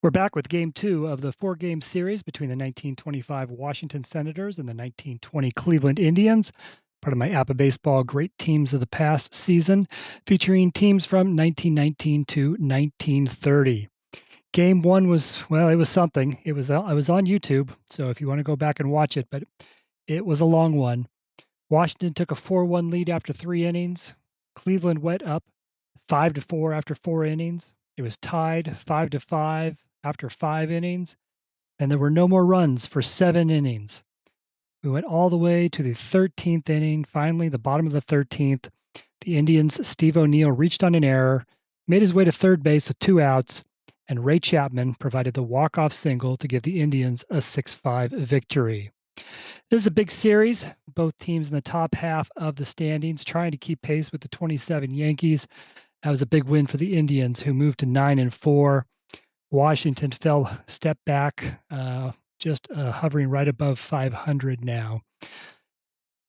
We're back with game 2 of the 4-game series between the 1925 Washington Senators and the 1920 Cleveland Indians, part of my APBA Baseball Great Teams of the Past season, featuring teams from 1919 to 1930. Game 1 was, well, it was something. It was on YouTube, so if you want to go back and watch it, but it was a long one. Washington took a 4-1 lead after 3 innings. Cleveland went up 5-4 after 4 innings. It was tied 5-5 after 5 innings, and there were no more runs for 7 innings. We went all the way to the 13th inning. Finally, the bottom of the 13th, the Indians' Steve O'Neill reached on an error, made his way to third base with 2 outs, and Ray Chapman provided the walk-off single to give the Indians a 6-5 victory. This is a big series. Both teams in the top half of the standings trying to keep pace with the 27 Yankees. That was a big win for the Indians, who moved to 9-4. Washington fell step back, just hovering right above 500 now.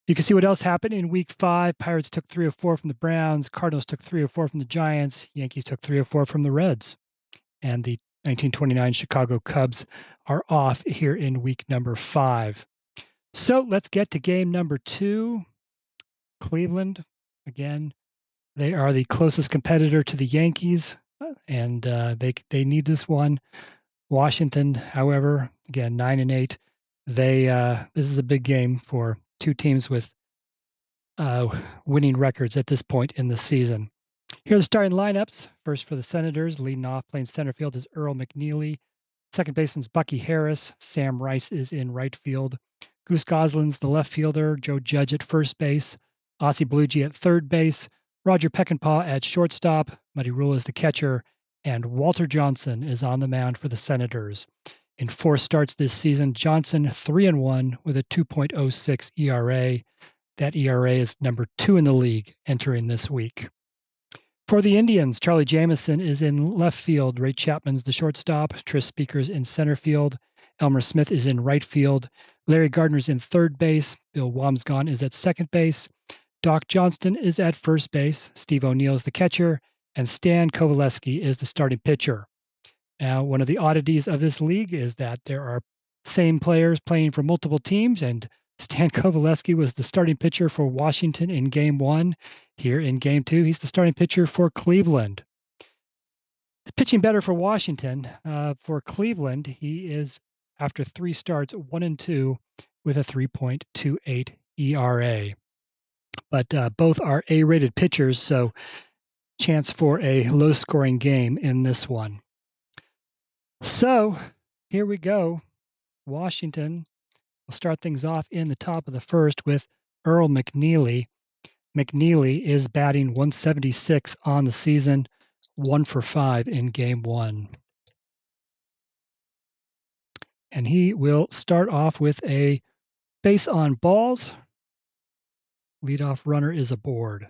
You can see what else happened in Week 5. Pirates took 3 of 4 from the Browns. Cardinals took 3 of 4 from the Giants. Yankees took 3 of 4 from the Reds. And the 1929 Chicago Cubs are off here in week number 5. So let's get to game number 2. Cleveland, again, they are the closest competitor to the Yankees, and they need this one. Washington, however, again 9-8. This is a big game for two teams with winning records at this point in the season. Here are the starting lineups. First for the Senators, leading off playing center field is Earl McNeely. Second baseman's Bucky Harris. Sam Rice is in right field. Goose Goslin's the left fielder. Joe Judge at first base. Ossie Belugi at third base. Roger Peckinpah at shortstop. Muddy Rule is the catcher. And Walter Johnson is on the mound for the Senators. In 4 starts this season, Johnson 3-1 with a 2.06 ERA. That ERA is number 2 in the league entering this week. For the Indians, Charlie Jamison is in left field. Ray Chapman's the shortstop. Tris Speaker's in center field. Elmer Smith is in right field. Larry Gardner's in third base. Bill Wamsgone is at second base. Doc Johnston is at first base. Steve O'Neill is the catcher. And Stan Coveleski is the starting pitcher. Now, one of the oddities of this league is that there are same players playing for multiple teams, and Stan Coveleski was the starting pitcher for Washington in Game 1. Here in Game 2, he's the starting pitcher for Cleveland. Pitching better for Washington. For Cleveland, he is, after 3 starts, 1-2 with a 3.28 ERA. But both are A-rated pitchers, so chance for a low-scoring game in this one. So here we go. Washington will start things off in the top of the first with Earl McNeely. McNeely is batting 176 on the season, 1 for 5 in Game 1. And he will start off with a base on balls. Leadoff runner is aboard.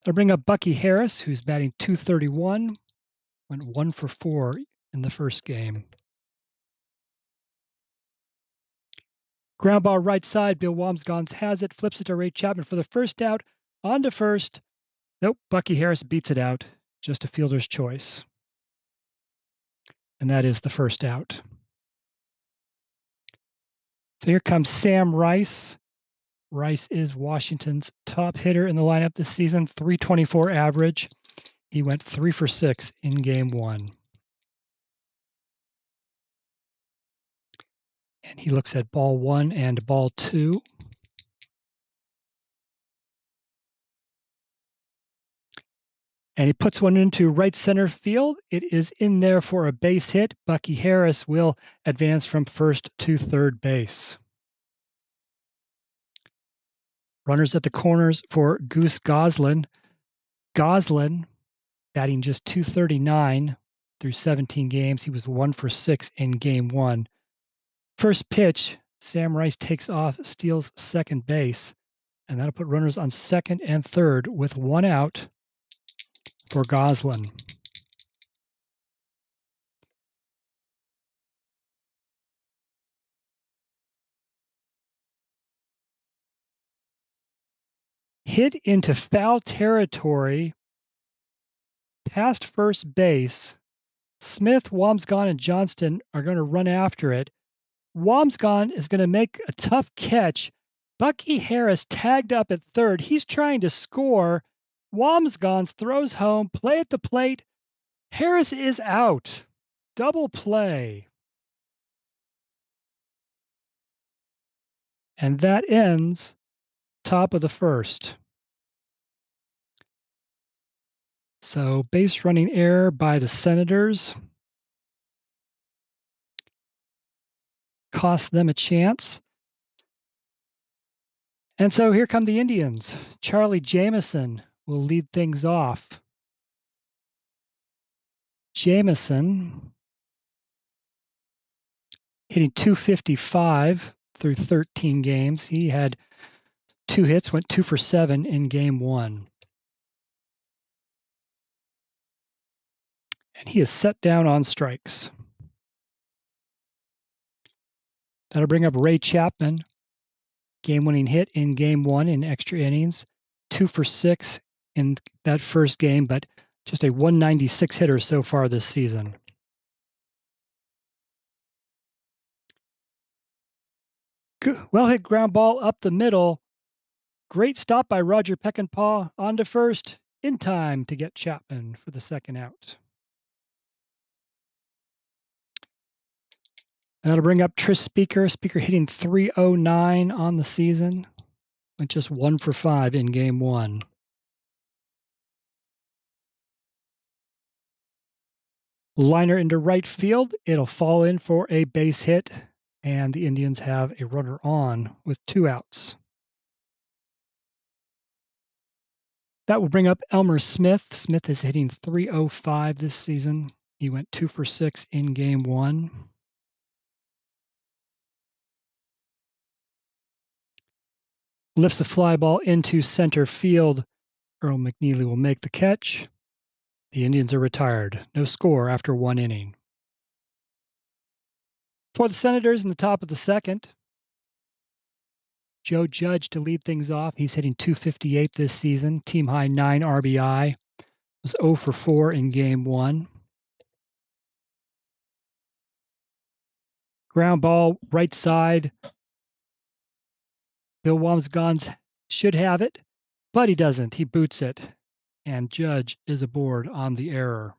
I'll bring up Bucky Harris, who's batting 231, went 1 for 4 in the first game. Ground ball right side, Bill Wamsgone has it, flips it to Ray Chapman for the first out, on to first. Nope, Bucky Harris beats it out, just a fielder's choice. And that is the first out. So here comes Sam Rice. Rice is Washington's top hitter in the lineup this season, 324 average. He went 3 for 6 in Game 1. And he looks at ball 1 and ball 2. And he puts one into right center field. It is in there for a base hit. Bucky Harris will advance from first to third base. Runners at the corners for Goose Goslin. Goslin batting just 239 through 17 games. He was 1 for 6 in Game 1. First pitch, Sam Rice takes off, steals second base, and that'll put runners on second and third with 1 out for Goslin. Hit into foul territory past first base. Smith, Wamsgone, and Johnston are going to run after it. Wamsgone is going to make a tough catch. Bucky Harris tagged up at third. He's trying to score. Wamsgone throws home, play at the plate. Harris is out. Double play. And that ends top of the first. So base running error by the Senators cost them a chance. And so here come the Indians. Charlie Jameson will lead things off. Jameson hitting .255 through 13 games. He had 2 hits, went 2 for 7 in game 1. And he is set down on strikes. That'll bring up Ray Chapman. Game-winning hit in game 1 in extra innings. 2 for 6 in that first game, but just a 196 hitter so far this season. Well hit ground ball up the middle. Great stop by Roger Peckinpah on to first in time to get Chapman for the second out. That'll bring up Tris Speaker. Speaker hitting .309 on the season. Went just 1 for 5 in game 1. Liner into right field. It'll fall in for a base hit, and the Indians have a runner on with 2 outs. That will bring up Elmer Smith. Smith is hitting .305 this season. He went 2 for 6 in game 1. Lifts the fly ball into center field. Earl McNeely will make the catch. The Indians are retired. No score after 1 inning. For the Senators in the top of the second, Joe Judge to lead things off. He's hitting .258 this season. Team high 9 RBI. Was 0 for 4 in game 1. Ground ball right side. Bill Wamsgone should have it, but he doesn't. He boots it, and Judge is aboard on the error.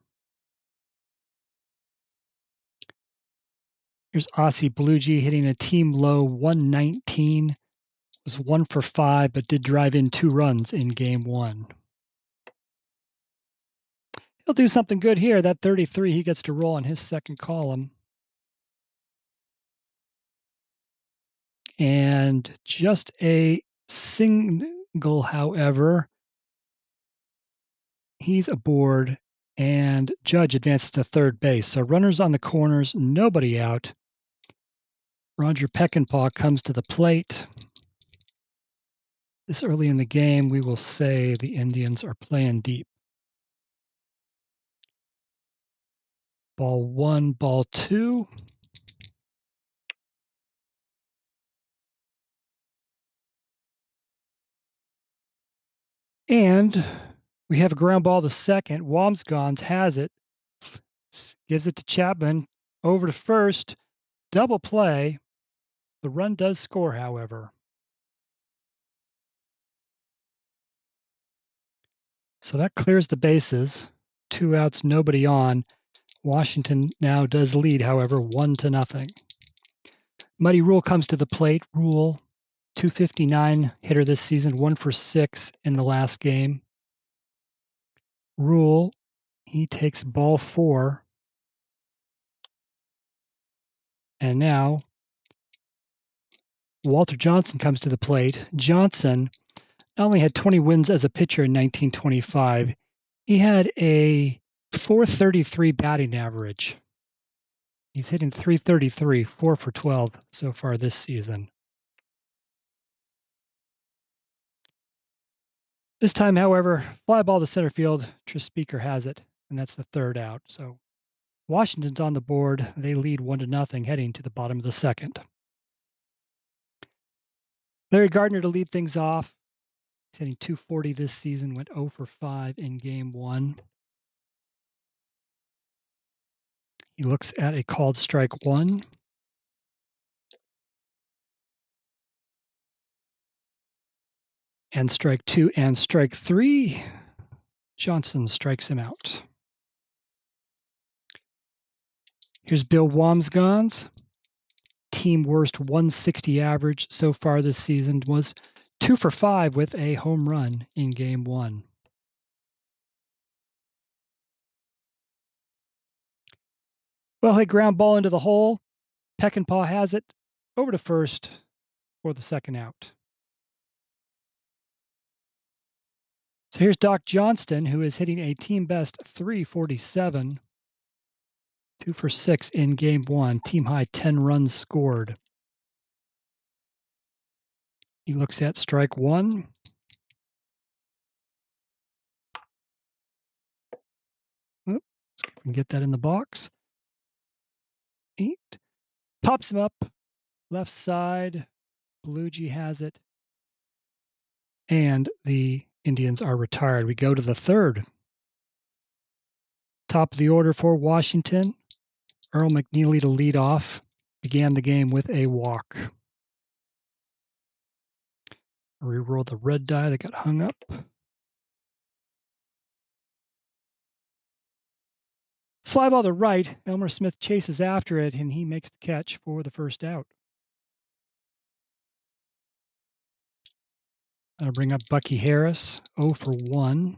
Here's Aussie Bluegee hitting a team low 119. Was 1 for 5, but did drive in 2 runs in game 1. He'll do something good here. That 33, he gets to roll on his second column. And just a single, however, he's aboard, and Judge advances to third base. So runners on the corners, nobody out. Roger Peckinpah comes to the plate. This early in the game, we will say the Indians are playing deep. Ball 1, ball 2. And we have a ground ball to second. Wamsgone has it. Gives it to Chapman. Over to first. Double play. The run does score, however. So that clears the bases. 2 outs, nobody on. Washington now does lead, however, 1-0. Muddy Rule comes to the plate. Rule, .259 hitter this season, 1 for 6 in the last game. Rule, he takes ball 4. And now Walter Johnson comes to the plate. Johnson not only had 20 wins as a pitcher in 1925, he had a .433 batting average. He's hitting .333, 4 for 12 so far this season. This time, however, fly ball to center field. Tris Speaker has it, and that's the third out. So Washington's on the board. They lead 1-0 heading to the bottom of the second. Larry Gardner to lead things off. He's hitting .240 this season, went 0 for 5 in game 1. He looks at a called strike 1. And strike 2 and strike 3. Johnson strikes him out. Here's Bill Wamsgans. Team worst 160 average so far this season was 2 for 5 with a home run in game 1. Well hit ground ball into the hole. Peckinpah has it over to first for the second out. So here's Doc Johnston, who is hitting a team best 347, 2 for 6 in game 1, team high 10 runs scored. He looks at strike 1. Let's see if we can get that in the box. 8. Pops him up, left side. Bluegee has it. And the Indians are retired. We go to the third. Top of the order for Washington. Earl McNeely to lead off. Began the game with a walk. Reroll the red die that got hung up. Fly ball to right. Elmer Smith chases after it, and he makes the catch for the first out. That'll bring up Bucky Harris, 0 for 1.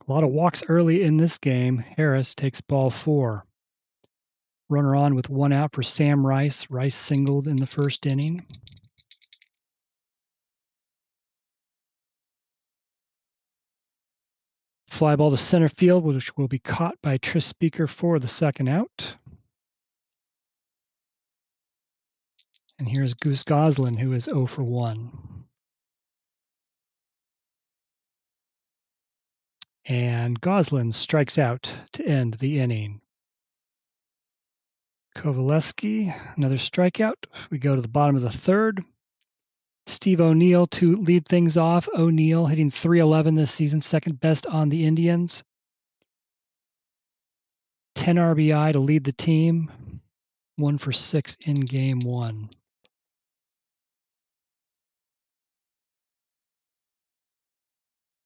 A lot of walks early in this game. Harris takes ball 4. Runner on with 1 out for Sam Rice. Rice singled in the first inning. Fly ball to center field, which will be caught by Tris Speaker for the second out. And here's Goose Goslin, who is 0 for 1. And Goslin strikes out to end the inning. Coveleski, another strikeout. We go to the bottom of the third. Steve O'Neill to lead things off. O'Neill hitting .311 this season, second best on the Indians. 10 RBI to lead the team. 1 for 6 in game 1.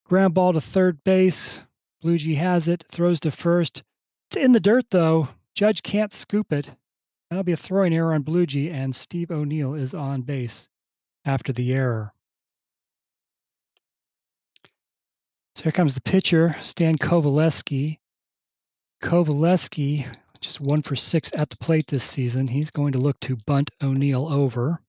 Ground ball to third base. Bluegee has it, throws to first. It's in the dirt, though. Judge can't scoop it. That'll be a throwing error on Bluegee, and Steve O'Neill is on base after the error. So here comes the pitcher, Stan Coveleski. Coveleski, just 1 for 6 at the plate this season. He's going to look to bunt O'Neill over.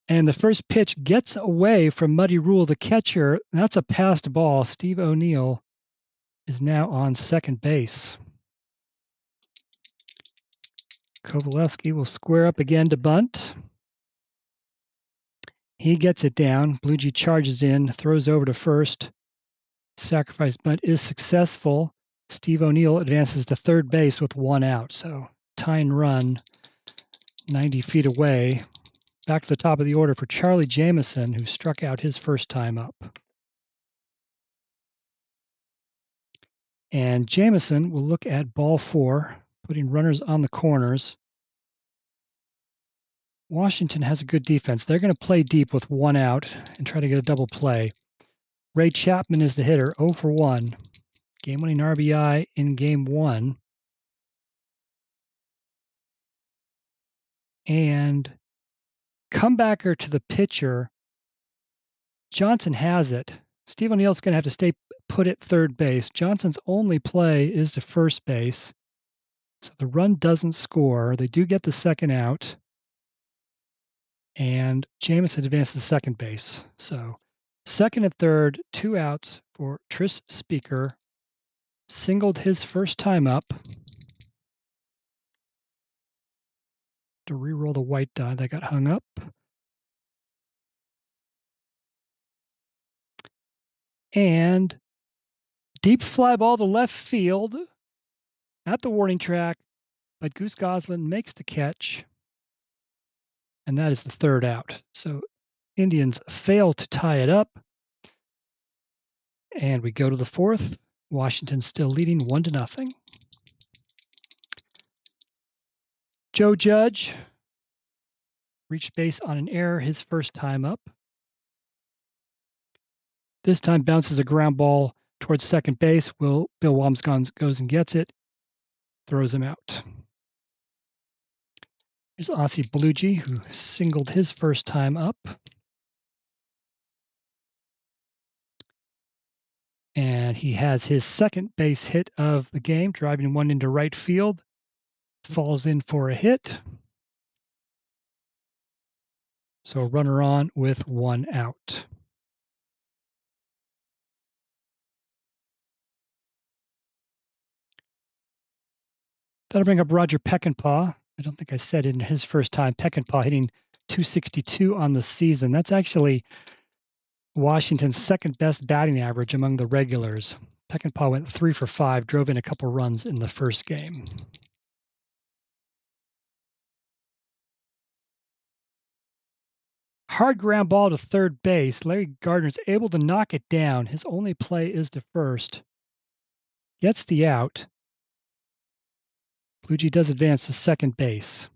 And the first pitch gets away from Muddy Rule, the catcher. That's a passed ball. Steve O'Neill is now on second base. Coveleski will square up again to bunt. He gets it down. Bluegee charges in, throws over to first. Sacrifice bunt is successful. Steve O'Neill advances to third base with 1 out. So tying run 90 feet away. Back to the top of the order for Charlie Jamison, who struck out his first time up. And Jamison will look at ball 4, putting runners on the corners. Washington has a good defense. They're going to play deep with 1 out and try to get a double play. Ray Chapman is the hitter, 0 for 1. Game-winning RBI in game 1. And comebacker to the pitcher. Johnson has it. Steve O'Neill's going to have to stay put at third base. Johnson's only play is to first base. So the run doesn't score. They do get the second out. And Jamison advances to second base. So second and third, 2 outs for Tris Speaker. Singled his first time up. To re-roll the white die that got hung up. And deep fly ball to left field at the warning track, but Goose Goslin makes the catch. And that is the third out. So Indians fail to tie it up. And we go to the fourth. Washington still leading 1-0. Joe Judge reached base on an error his first time up. This time bounces a ground ball towards second base. Bill Wamsgans goes and gets it, throws him out. Here's Ossie Belugi, who singled his first time up. And he has his second base hit of the game, driving one into right field. Falls in for a hit. So a runner on with one out. That'll bring up Roger Peckinpah. I don't think I said in his first time. Peckinpah hitting .262 on the season. That's actually Washington's second best batting average among the regulars. Peckinpah went 3 for 5, drove in a couple runs in the first game. Hard ground ball to third base. Larry Gardner's able to knock it down. His only play is to first. Gets the out. Belugi does advance to second base.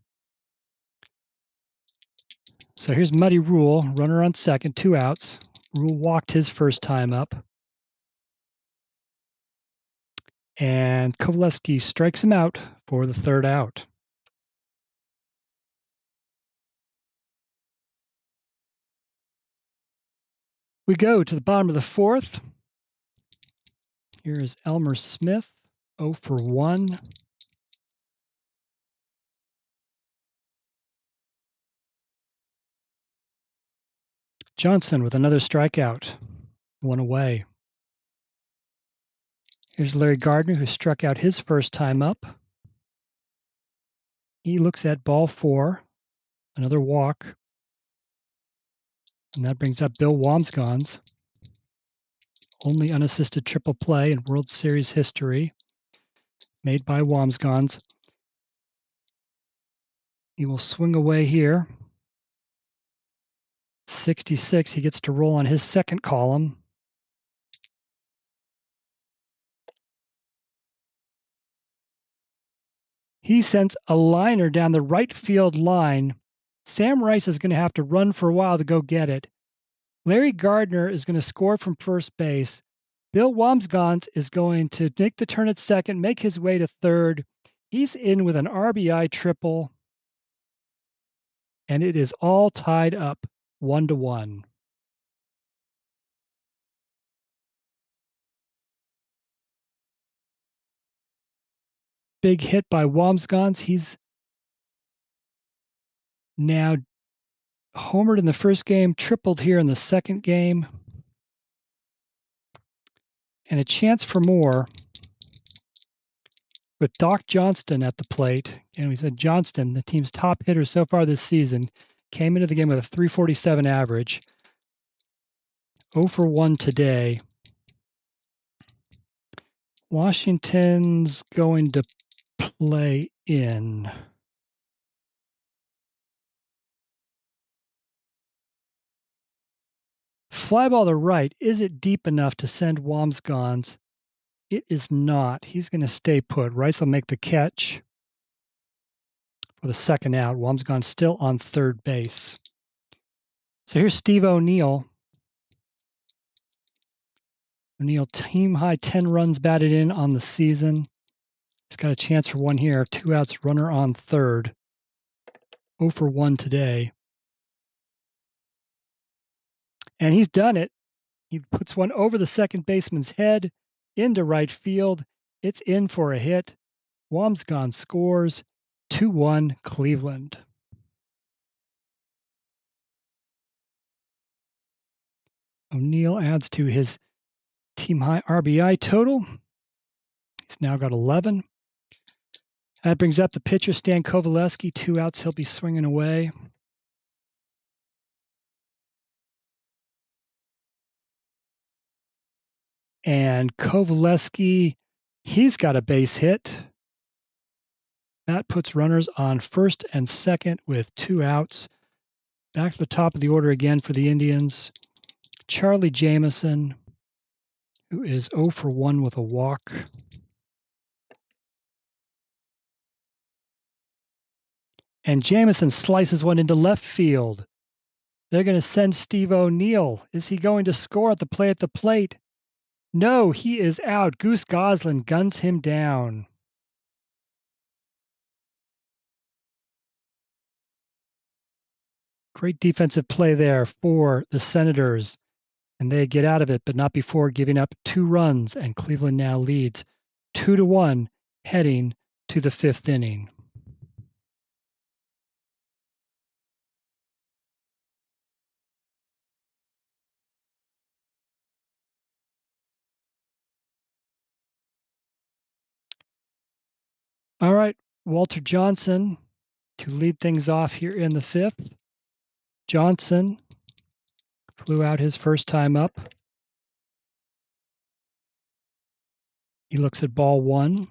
So here's Muddy Rule, runner on second, 2 outs. Rule walked his first time up. And Coveleski strikes him out for the third out. We go to the bottom of the fourth. Here is Elmer Smith, 0 for 1. Johnson with another strikeout, 1 away. Here's Larry Gardner, who struck out his first time up. He looks at ball 4, another walk. And that brings up Bill Wamsgans. Only unassisted triple play in World Series history, made by Wamsgans. He will swing away here. 66, he gets to roll on his second column. He sends a liner down the right field line. Sam Rice is going to have to run for a while to go get it. Larry Gardner is going to score from first base. Bill Wamsgans is going to make the turn at second, make his way to third. He's in with an RBI triple. And it is all tied up 1-1. Big hit by Wamsgans. He's now homered in the first game, tripled here in the second game. And a chance for more with Doc Johnston at the plate. And we said Johnston, the team's top hitter so far this season, came into the game with a .347 average. 0 for 1 today. Washington's going to play in. Fly ball to right. Is it deep enough to send Wamsgans? It is not. He's going to stay put. Rice will make the catch for the second out. Wamsgans still on third base. So here's Steve O'Neill. O'Neill, team high 10 runs batted in on the season. He's got a chance for one here. 2 outs, runner on third. 0 for 1 today. And he's done it. He puts one over the second baseman's head into right field. It's in for a hit. Wamsgans scores. 2-1 Cleveland. O'Neill adds to his team high RBI total. He's now got 11. That brings up the pitcher, Stan Coveleski. 2 outs, he'll be swinging away. And Coveleski, he's got a base hit. That puts runners on first and second with 2 outs. Back to the top of the order again for the Indians. Charlie Jameson, who is 0 for 1 with a walk. And Jamison slices one into left field. They're going to send Steve O'Neill. Is he going to score at the plate? No, he is out. Goose Goslin guns him down. Great defensive play there for the Senators. And they get out of it, but not before giving up 2 runs. And Cleveland now leads 2-1 heading to the 5th inning. All right, Walter Johnson to lead things off here in the 5th. Johnson flew out his first time up. He looks at ball 1.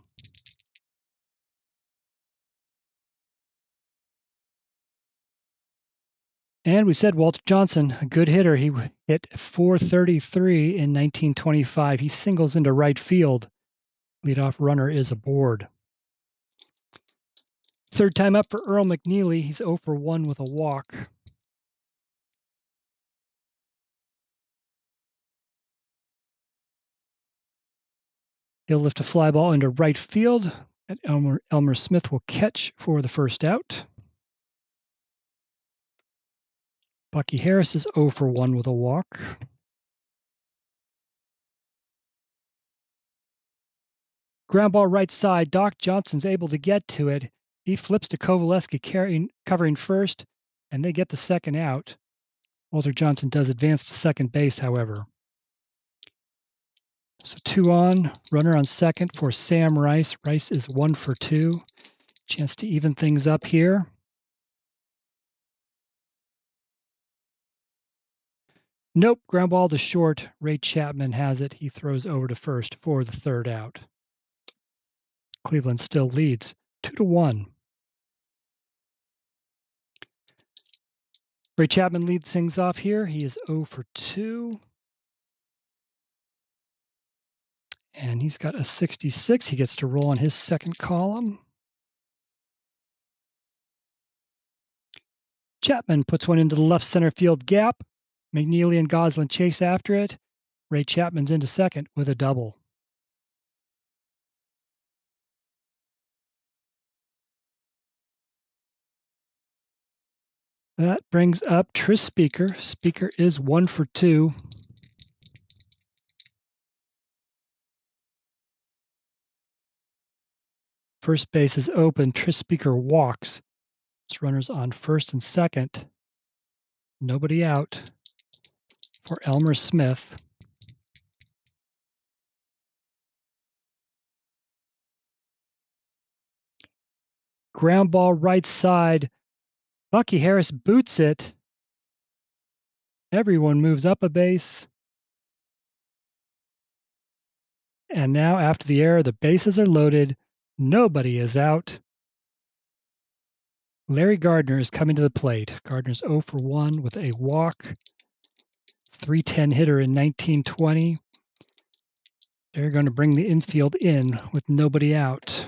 And we said Walter Johnson, a good hitter. He hit .433 in 1925. He singles into right field. Leadoff runner is aboard. Third time up for Earl McNeely. He's 0 for 1 with a walk. He'll lift a fly ball into right field, and Elmer Smith will catch for the first out. Bucky Harris is 0 for 1 with a walk. Ground ball right side. Doc Johnson's able to get to it. He flips to Coveleski covering first, and they get the second out. Walter Johnson does advance to second base, however. So 2 on, runner on second for Sam Rice. Rice is 1 for 2. Chance to even things up here. Nope, ground ball to short. Ray Chapman has it. He throws over to first for the third out. Cleveland still leads 2-1. Ray Chapman leads things off here. He is 0 for 2. And he's got a 66. He gets to roll on his second column. Chapman puts one into the left center field gap. McNeely and Goslin chase after it. Ray Chapman's into second with a double. That brings up Tris Speaker. Speaker is 1 for 2. First base is open. Tris Speaker walks. It's runners on first and second. Nobody out for Elmer Smith. Ground ball right side. Bucky Harris boots it. Everyone moves up a base. And now after the error, the bases are loaded. Nobody is out. Larry Gardner is coming to the plate. Gardner's 0 for 1 with a walk. .310 hitter in 1920. They're going to bring the infield in with nobody out.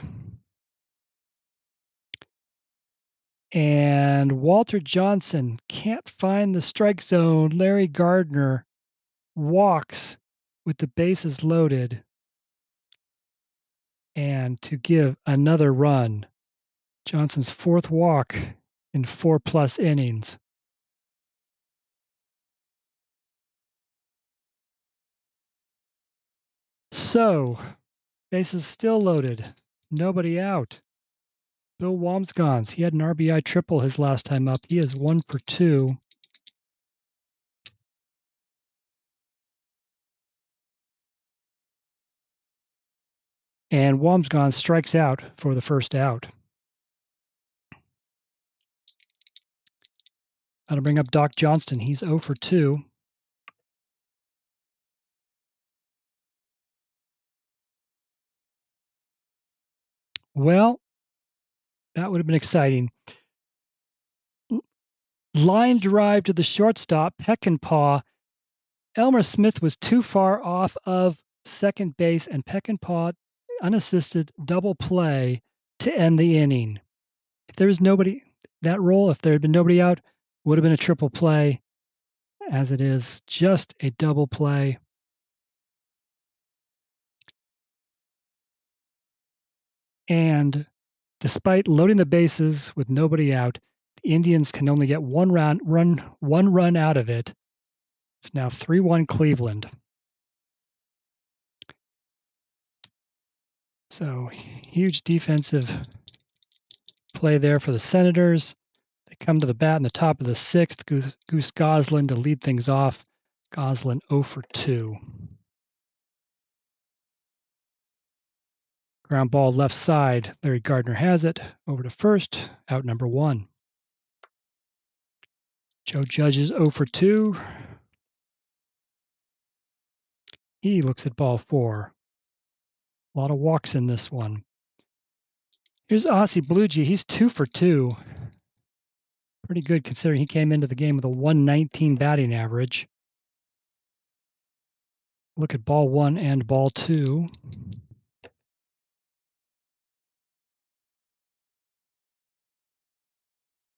And Walter Johnson can't find the strike zone. Larry Gardner walks with the bases loaded. And to give another run, Johnson's 4th walk in 4+ innings. So, bases still loaded, nobody out. Bill Wamsgans, he had an RBI triple his last time up. He is 1 for 2. And Wamsgans strikes out for the first out. That'll bring up Doc Johnston. He's 0 for 2. Well, that would have been exciting. Line drive to the shortstop, Peckinpah. Elmer Smith was too far off of second base, and Peckinpah unassisted double play to end the inning. If there was nobody that role, if there had been nobody out, would have been a triple play. As it is, just a double play. And despite loading the bases with nobody out, the Indians can only get one run out of it. It's now 3-1 Cleveland. So huge defensive play there for the Senators. They come to the bat in the top of the sixth. Goose Goslin to lead things off. Goslin 0 for 2. Ground ball left side. Larry Gardner has it. Over to first. Out number 1. Joe Judge is 0 for 2. He looks at ball 4. A lot of walks in this one. Here's Aussie Bluejay. He's 2 for 2. Pretty good considering he came into the game with a 119 batting average. Look at ball 1 and ball 2.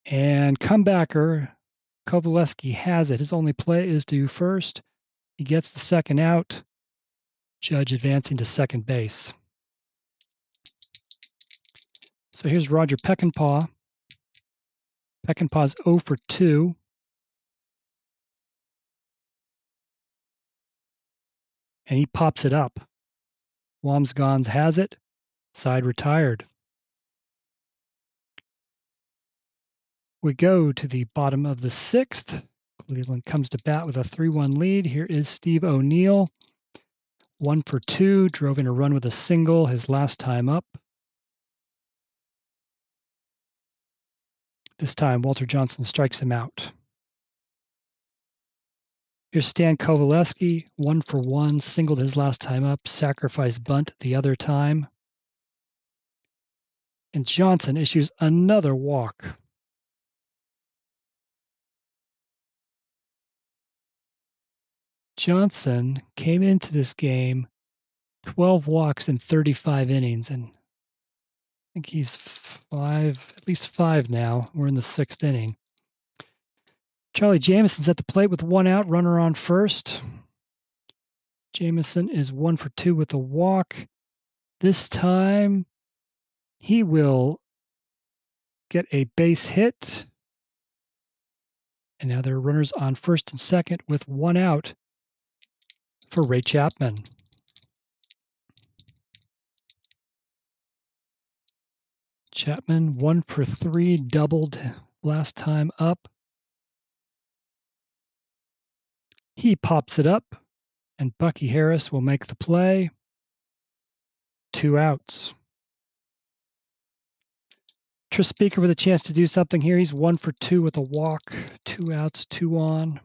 And comebacker, Coveleski has it. His only play is to first. He gets the second out. Judge advancing to second base. So here's Roger Peckinpah. Peckinpah's 0 for 2. And he pops it up. Wamsgons has it. Side retired. We go to the bottom of the sixth. Cleveland comes to bat with a 3-1 lead. Here is Steve O'Neill. 1 for 2. Drove in a run with a single his last time up. This time, Walter Johnson strikes him out. Here's Stan Coveleski, 1 for 1, singled his last time up, sacrifice bunt the other time. And Johnson issues another walk. Johnson came into this game 12 walks in 35 innings, and I think he's at least 5 now. We're in the 6th inning. Charlie Jamison's at the plate with 1 out, runner on first. Jamison is 1 for 2 with a walk. This time, he will get a base hit. And now there are runners on first and second with 1 out for Ray Chapman. Chapman 1 for 3, doubled last time up. He pops it up, and Bucky Harris will make the play. 2 outs. Tris Speaker with a chance to do something here. He's 1 for 2 with a walk. 2 outs, 2 on.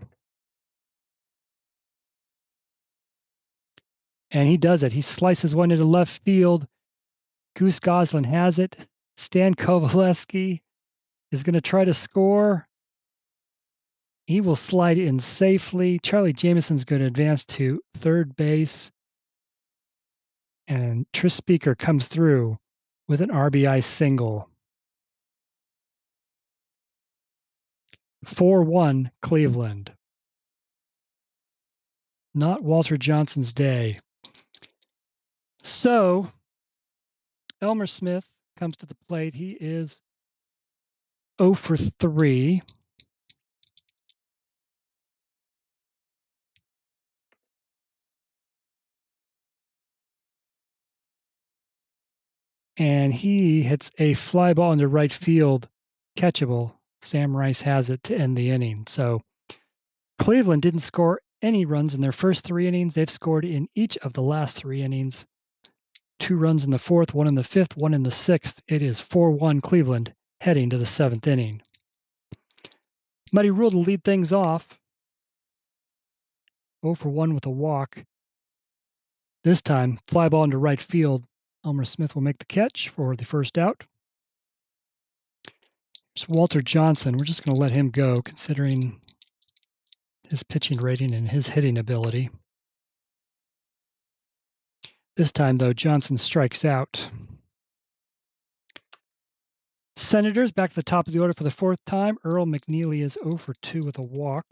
And he does it. He slices one into left field. Goose Goslin has it. Stan Coveleski is going to try to score. He will slide in safely. Charlie Jamison's going to advance to third base. And Tris Speaker comes through with an RBI single. 4-1 Cleveland. Not Walter Johnson's day. So, Elmer Smith comes to the plate. He is 0 for 3. And he hits a fly ball into right field, catchable. Sam Rice has it to end the inning. So Cleveland didn't score any runs in their first 3 innings. They've scored in each of the last 3 innings. 2 runs in the 4th, 1 in the 5th, 1 in the 6th. It is 4-1 Cleveland heading to the 7th inning. Muddy Rule to lead things off. 0 for 1 with a walk. This time, fly ball into right field. Elmer Smith will make the catch for the first out. There's Walter Johnson. We're just going to let him go, considering his pitching rating and his hitting ability. This time, though, Johnson strikes out. Senators back to the top of the order for the fourth time. Earl McNeely is 0 for 2 with a walk.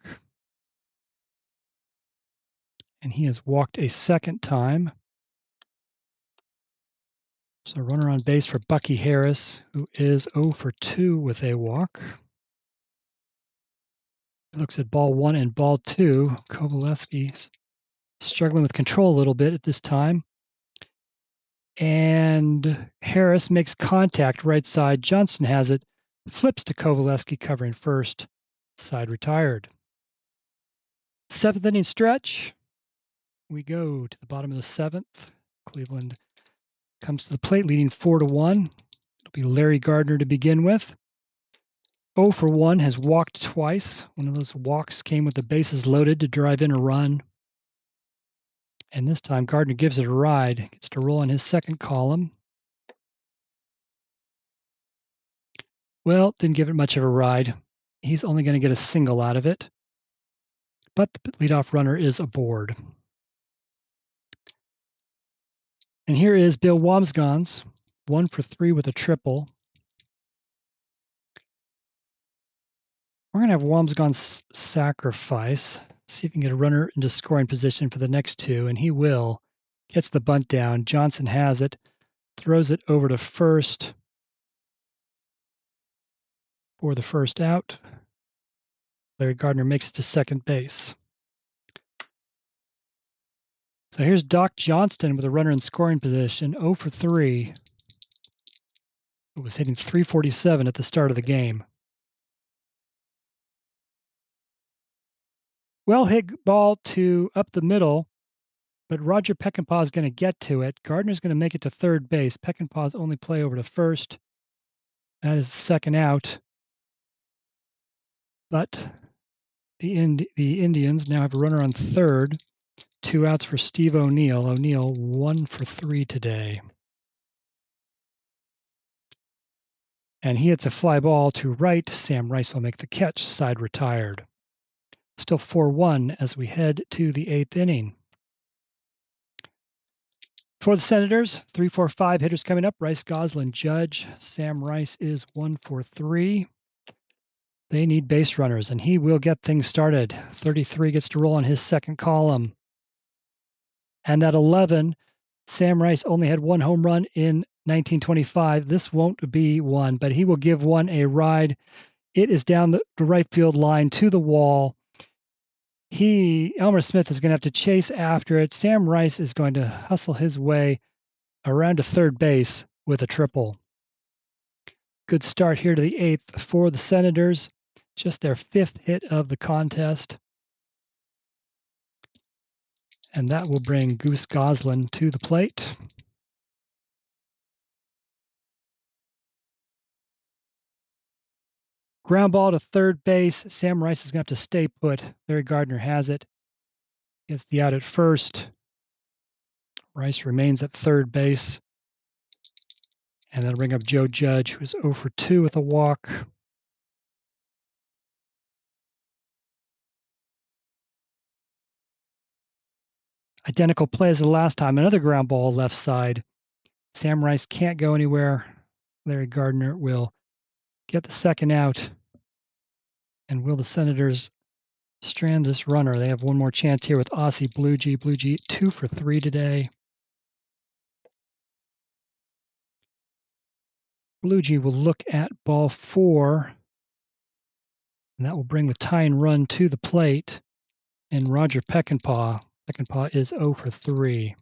And he has walked a second time. So runner on base for Bucky Harris, who is 0 for 2 with a walk. Looks at ball 1 and ball 2. Coveleski struggling with control a little bit at this time. And Harris makes contact right side. Johnson has it. Flips to Coveleski covering first. Side retired. Seventh inning stretch. We go to the bottom of the seventh. Cleveland comes to the plate leading 4-1. It'll be Larry Gardner to begin with. 0 for 1 has walked twice. One of those walks came with the bases loaded to drive in a run. And this time Gardner gives it a ride. Gets to roll on his second column. Well, didn't give it much of a ride. He's only going to get a single out of it. But the leadoff runner is aboard. And here is Bill Wamsgans, 1 for 3 with a triple. We're going to have Wamsgans sacrifice. See if we can get a runner into scoring position for the next two, and he will. Gets the bunt down. Johnson has it. Throws it over to first for the first out. Larry Gardner makes it to second base. So here's Doc Johnston with a runner in scoring position, 0 for 3. It was hitting .347 at the start of the game. Well hit ball to up the middle, but Roger Peckinpah is going to get to it. Gardner's going to make it to third base. Peckinpah's only play over to first. That is the second out. But the Indians now have a runner on third. 2 outs for Steve O'Neill. O'Neill 1 for 3 today. And he hits a fly ball to right. Sam Rice will make the catch. Side retired. Still 4-1 as we head to the 8th inning. For the Senators, 3, 4, 5 hitters coming up. Rice, Goslin, Judge. Sam Rice is 1 for 3. They need base runners, and he will get things started. 33 gets to roll on his second column. And at 11, Sam Rice only had 1 home run in 1925. This won't be one, but he will give one a ride. It is down the right field line to the wall. Elmer Smith is going to have to chase after it. Sam Rice is going to hustle his way around to third base with a triple. Good start here to the 8th for the Senators. Just their 5th hit of the contest. And that will bring Goose Goslin to the plate. Ground ball to third base. Sam Rice is going to have to stay put. Larry Gardner has it. Gets the out at first. Rice remains at third base. And that'll bring up Joe Judge, who's 0 for 2 with a walk. Identical play as the last time. Another ground ball left side. Sam Rice can't go anywhere. Larry Gardner will get the second out. And will the Senators strand this runner? They have one more chance here with Aussie Bluegee. Bluegee 2 for 3 today. Bluegee will look at ball 4. And that will bring the tying run to the plate. And Roger Peckinpah. Peckinpah is 0 for 3.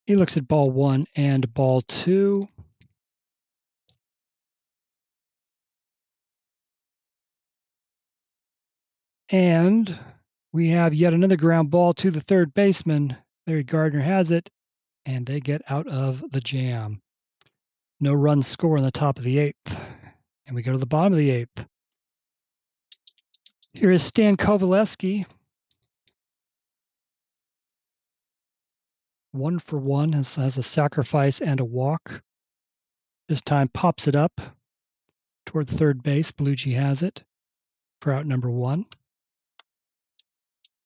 He looks at ball 1 and ball 2. And we have yet another ground ball to the third baseman. Larry Gardner has it, and they get out of the jam. No runs score in the top of the 8th. And we go to the bottom of the 8th. Here is Stan Coveleski. 1 for 1, has a sacrifice and a walk. This time pops it up. toward third base. Bellucci has it for out number 1.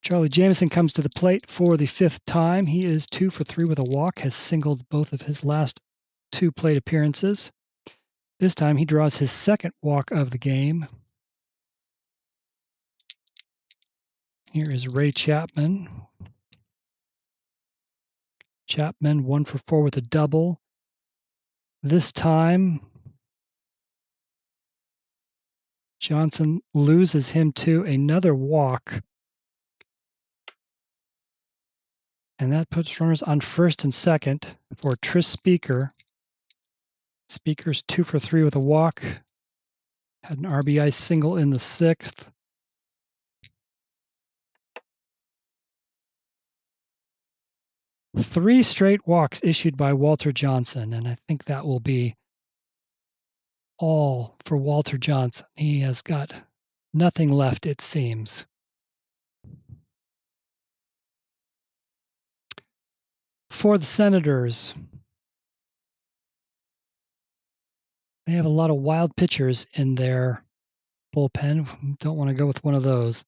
Charlie Jamison comes to the plate for the 5th time. He is 2 for 3 with a walk, has singled both of his last 2 plate appearances. This time he draws his 2nd walk of the game. Here is Ray Chapman. Chapman 1 for 4 with a double. This time, Johnson loses him to another walk. And that puts runners on first and second for Tris Speaker. Speaker's 2 for 3 with a walk. Had an RBI single in the 6th. Three straight walks issued by Walter Johnson, and I think that will be all for Walter Johnson. He has got nothing left, it seems. For the Senators, they have a lot of wild pitchers in their bullpen. Don't want to go with one of those.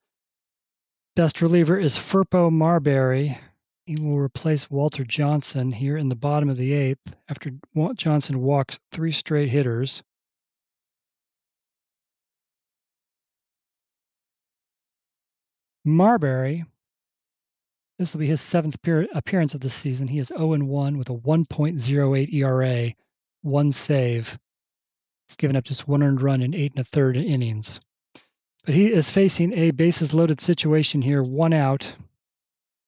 Best reliever is Furpo Marbury. He will replace Walter Johnson here in the bottom of the 8th after Johnson walks 3 straight hitters. Marbury, this will be his 7th appearance of the season. He is 0-1 with a 1.08 ERA, 1 save. He's given up just 1 earned run in 8 1/3 innings. But he is facing a bases loaded situation here, 1 out.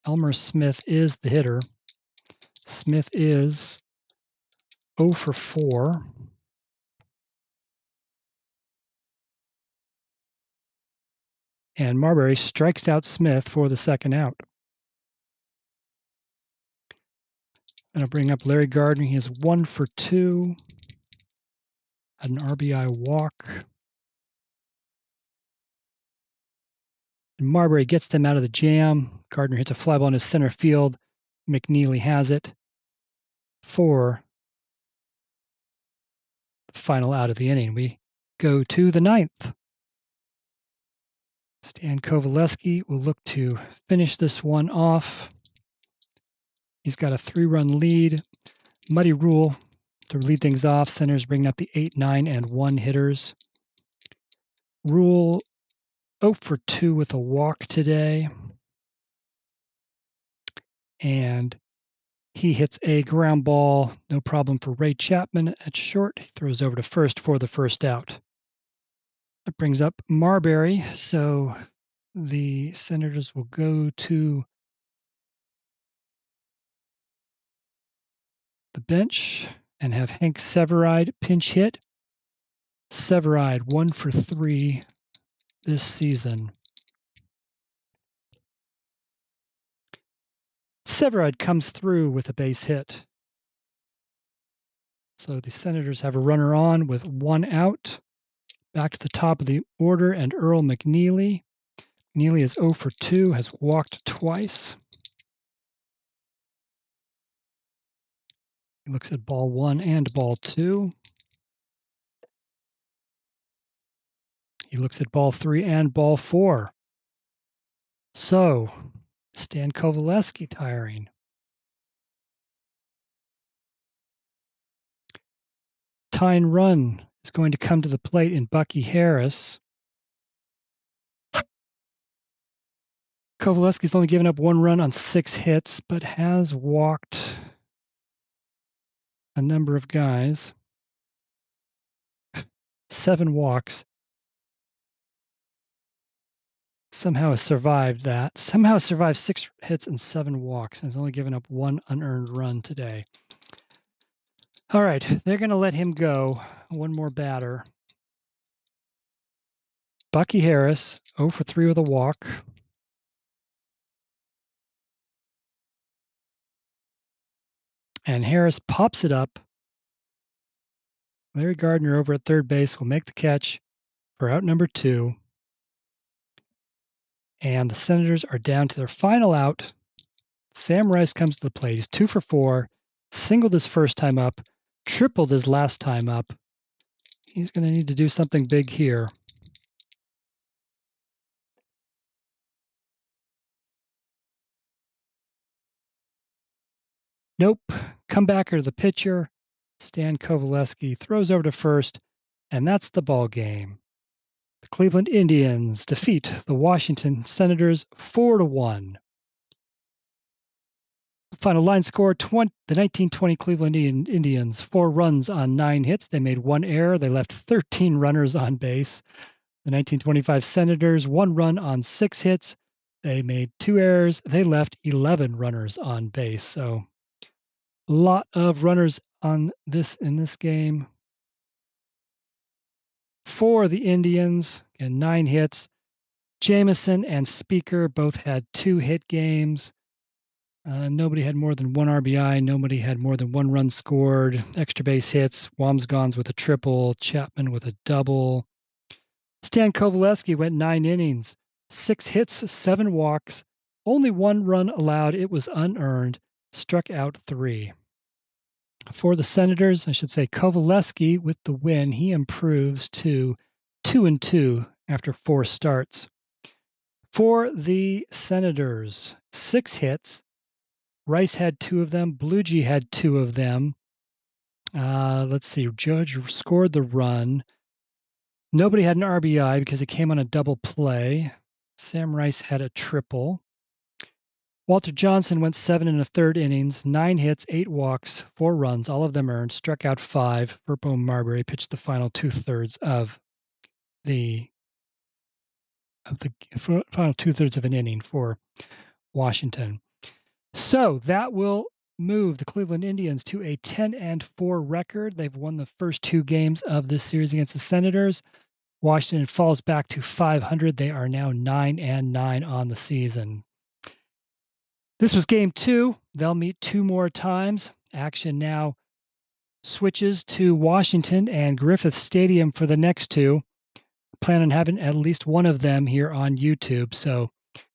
Elmer Smith is the hitter. Smith is 0 for 4. And Marbury strikes out Smith for the 2nd out. Going to bring up Larry Gardner. He is 1 for 2. Had an RBI walk. And Marbury gets them out of the jam. Gardner hits a fly ball in his center field. McNeely has it for the final out of the inning. We go to the 9th. Stan Coveleski will look to finish this one off. He's got a 3-run lead. Muddy Rule to lead things off. Centers bringing up the 8, 9, and 1 hitters. Rule 0 for 2 with a walk today. And he hits a ground ball, no problem for Ray Chapman at short. He throws over to first for the 1st out. That brings up Marbury, so the Senators will go to the bench and have Hank Severide pinch hit. Severide 1 for 3 this season. Severide comes through with a base hit. So the Senators have a runner on with 1 out. Back to the top of the order, and Earl McNeely. McNeely is 0 for 2, has walked twice. He looks at ball 1 and ball 2. He looks at ball 3 and ball 4. So, Stan Coveleski tiring. Tying run is going to come to the plate in Bucky Harris. Coveleski's only given up 1 run on 6 hits, but has walked a number of guys. 7 walks. Somehow has survived that. Somehow has survived 6 hits and 7 walks, and has only given up 1 unearned run today. All right, they're going to let him go. 1 more batter. Bucky Harris, 0 for 3 with a walk. And Harris pops it up. Larry Gardner over at third base will make the catch for out number 2. And the Senators are down to their final out. Sam Rice comes to the plate. He's 2 for 4, singled his first time up, tripled his last time up. He's going to need to do something big here. Nope. Comebacker, the pitcher, Stan Coveleski, throws over to first, and that's the ball game. The Cleveland Indians defeat the Washington Senators 4-1. Final line score, the 1920 Cleveland Indians, 4 runs on 9 hits. They made 1 error. They left 13 runners on base. The 1925 Senators, 1 run on 6 hits. They made 2 errors. They left 11 runners on base. So a lot of runners in this game. For the Indians, and 9 hits. Jameson and Speaker both had 2 hit games. Nobody had more than 1 RBI. Nobody had more than 1 run scored. Extra base hits. Wamsgons with a triple. Chapman with a double. Stan Coveleski went 9 innings, 6 hits, 7 walks, only 1 run allowed. It was unearned. Struck out 3. For the Senators, I should say Coveleski with the win. He improves to 2-2 after 4 starts. For the Senators, 6 hits. Rice had 2 of them. Bluegee had 2 of them. Let's see. Judge scored the run. Nobody had an RBI because it came on a double play. Sam Rice had a triple. Walter Johnson went 7 1/3 innings, 9 hits, 8 walks, 4 runs, all of them earned, struck out 5. Verbo Marbury pitched the final 2/3 of the final 2/3 of an inning for Washington. So that will move the Cleveland Indians to a 10-4 record. They've won the first 2 games of this series against the Senators. Washington falls back to 500. They are now 9-9 on the season. This was game 2. They'll meet 2 more times. Action now switches to Washington and Griffith Stadium for the next 2. Plan on having at least one of them here on YouTube. So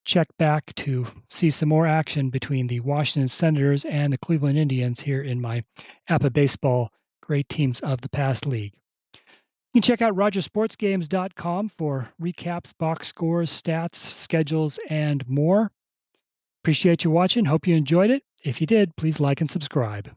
check back to see some more action between the Washington Senators and the Cleveland Indians here in my APBA Baseball Great Teams of the Past League. You can check out RogerSportsGames.com for recaps, box scores, stats, schedules, and more. Appreciate you watching. Hope you enjoyed it. If you did, please like and subscribe.